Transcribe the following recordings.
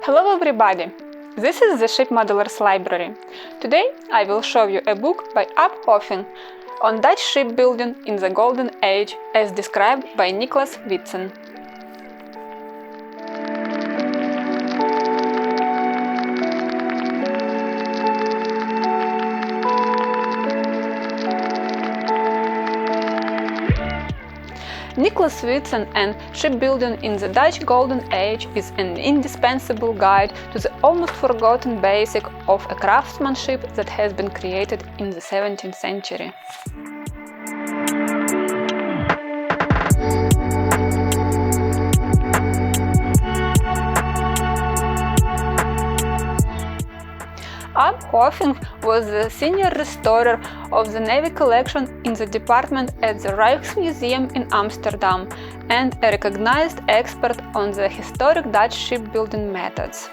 Hello everybody! This is the Ship Modelers Library. Today I will show you a book by Hoving on Dutch shipbuilding in the Golden Age as described by Nicolaes Witsen. Nicolaes Witsen and Shipbuilding in the Dutch Golden Age is an indispensable guide to the almost forgotten basic of a craftsmanship that has been created in the 17th century. Hoving was the senior restorer of the Navy collection in the department at the Rijksmuseum in Amsterdam and a recognized expert on the historic Dutch shipbuilding methods.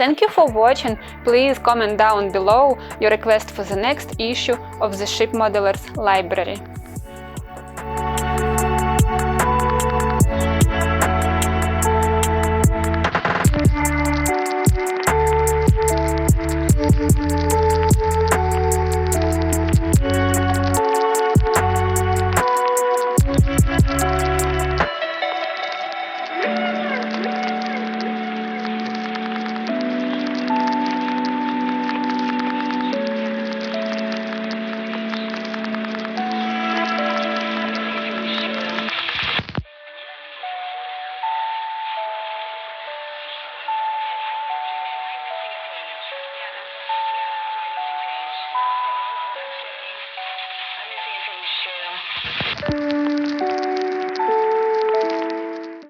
Thank you for watching. Please comment down below your request for the next issue of the Ship Modelers Library. Ship.